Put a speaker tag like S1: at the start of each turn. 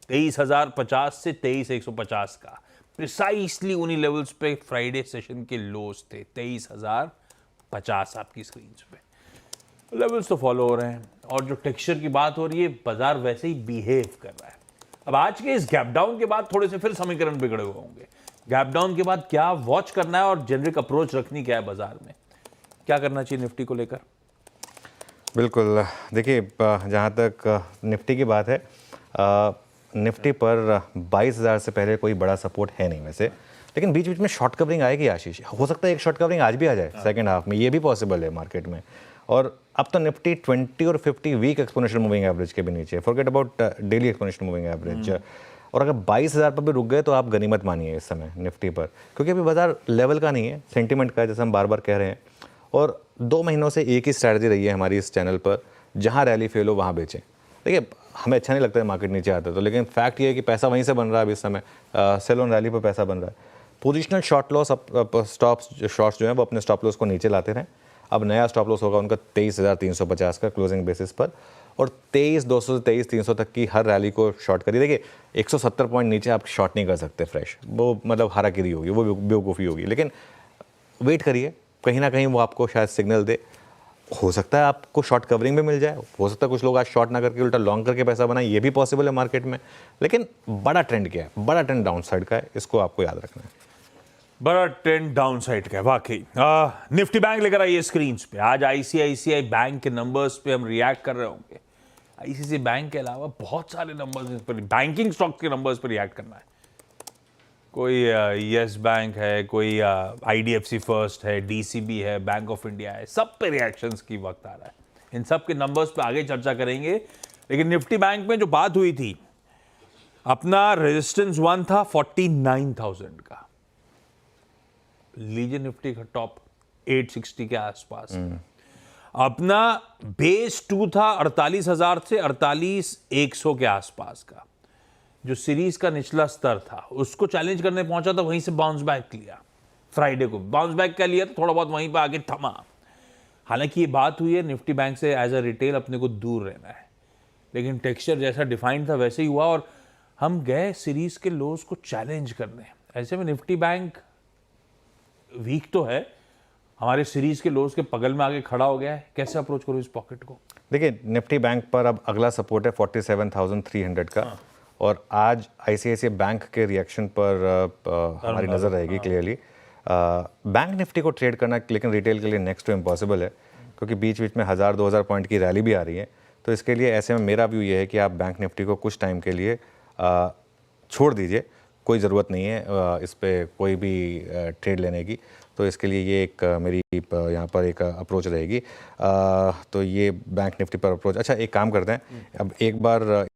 S1: 23,050 से 23,150 का, प्रिसाइसली उन्हीं लेवल्स पे फ्राइडे सेशन के लोस थे। 23,050 आपकी स्क्रीन पे लेवल्स तो फॉलो हो रहे हैं, और जो टेक्सचर की बात हो रही है, बाजार वैसे ही बिहेव कर रहा है। अब आज के इस गैप डाउन के बाद थोड़े से फिर समीकरण बिगड़े हुए होंगे। गैप डाउन के बाद क्या वॉच करना है और जेनरिक अप्रोच रखनी क्या है बाजार में, क्या करना चाहिए निफ्टी को लेकर?
S2: बिल्कुल, देखिए जहाँ तक निफ्टी की बात है, निफ्टी पर 22,000 से पहले कोई बड़ा सपोर्ट है नहीं वैसे, लेकिन बीच बीच में शॉर्ट कवरिंग आएगी आशीष। हो सकता है एक शॉर्ट कवरिंग आज भी आ जाए सेकंड हाफ में, ये भी पॉसिबल है मार्केट में। और अब तो निफ्टी 20 और 50 वीक एक्सपोनेंशियल मूविंग एवरेज के भी नीचे, forget about daily exponential moving average. और अगर 22,000 पर भी रुक गए तो आप गनीमत मानिए इस समय निफ्टी पर, क्योंकि अभी बाजार लेवल का नहीं है, सेंटीमेंट का है, जैसे हम बार बार कह रहे हैं। और 2 महीनों से एक ही स्ट्रैटेजी रही है हमारी इस चैनल पर, जहां रैली फेल हो वहां बेचें। देखिए, हमें अच्छा नहीं लगता है मार्केट नीचे आता है तो, लेकिन फैक्ट ये है कि पैसा वहीं से बन रहा है अभी इस समय, सेल ऑन रैली पर पैसा बन रहा है। पोजिशनल शॉर्ट लॉस, शॉर्ट्स जो है वो अपने स्टॉप लॉस को नीचे लाते रहें। अब नया स्टॉप लॉस होगा उनका 23,350 का क्लोजिंग बेसिस पर, और 23,200 से 23,300 तक की हर रैली को शॉर्ट करिए। देखिए 170 पॉइंट नीचे आप शॉर्ट नहीं कर सकते फ्रेश, वो मतलब हाराकिरी होगी, वो बेवकूफ़ी होगी। लेकिन वेट करिए, कहीं ना कहीं वो आपको शायद सिग्नल दे। हो सकता है आपको शॉर्ट कवरिंग में मिल जाए, हो सकता है कुछ लोग आज शॉर्ट ना करके उल्टा लॉन्ग करके पैसा बनाए, ये भी पॉसिबल है मार्केट में। लेकिन बड़ा ट्रेंड क्या है? बड़ा ट्रेंड डाउन साइड का है, इसको आपको याद रखना है।
S1: बड़ा ट्रेंड डाउन साइड का है वाकई। निफ्टी बैंक लेकर आइए स्क्रीन पे। आज आईसीआईसीआई बैंक के नंबर्स पे हम रिएक्ट कर रहे होंगे। आईसीआईसीआई बैंक के अलावा बहुत सारे नंबर्स पर, बैंकिंग स्टॉक के नंबर्स पर रिएक्ट करना है। कोई यस बैंक है, कोई आईडीएफसी फर्स्ट है, डीसीबी है, बैंक ऑफ इंडिया है, सब पे रिएक्शंस की वक्त आ रहा है। इन सब के नंबर्स पे आगे चर्चा करेंगे। लेकिन निफ्टी बैंक में जो बात हुई थी, अपना रेजिस्टेंस 1 था 49,000 का, लीजिए निफ्टी का टॉप 860 के आसपास। अपना बेस 2 था 48,000 से 48,100 के आसपास का। जो सीरीज का निचला स्तर था उसको चैलेंज करने पहुंचा था, वहीं से बाउंस बैक लिया। फ्राइडे को बाउंस बैक क्या लिया, तो थोड़ा बहुत वहीं पर आगे थमा। हालांकि ये बात हुई है निफ्टी बैंक से एज अ रिटेल अपने को दूर रहना है, लेकिन टेक्सचर जैसा डिफाइंड था वैसे ही हुआ, और हम गए सीरीज के लोज को चैलेंज करने। ऐसे में निफ्टी बैंक वीक तो है, हमारे सीरीज के लोज के पगल में आगे खड़ा हो गया है। कैसे अप्रोच करूं इस पॉकेट को?
S2: देखिए, निफ्टी बैंक पर अब अगला सपोर्ट है 47,300 का। और आज आईसीआईसीआई बैंक के रिएक्शन पर हमारी नज़र रहेगी क्लियरली। बैंक निफ्टी को ट्रेड करना लेकिन रिटेल के लिए नेक्स्ट टू इम्पॉसिबल है, क्योंकि बीच बीच में 1,000-2,000 पॉइंट की रैली भी आ रही है। तो इसके लिए ऐसे में मेरा व्यू ये है कि आप बैंक निफ्टी को कुछ टाइम के लिए छोड़ दीजिए, कोई ज़रूरत नहीं है इस पर कोई भी ट्रेड लेने की। तो इसके लिए ये एक मेरी यहाँ पर एक अप्रोच रहेगी। तो ये बैंक निफ्टी पर अप्रोच। अच्छा, एक काम करते हैं, अब एक बार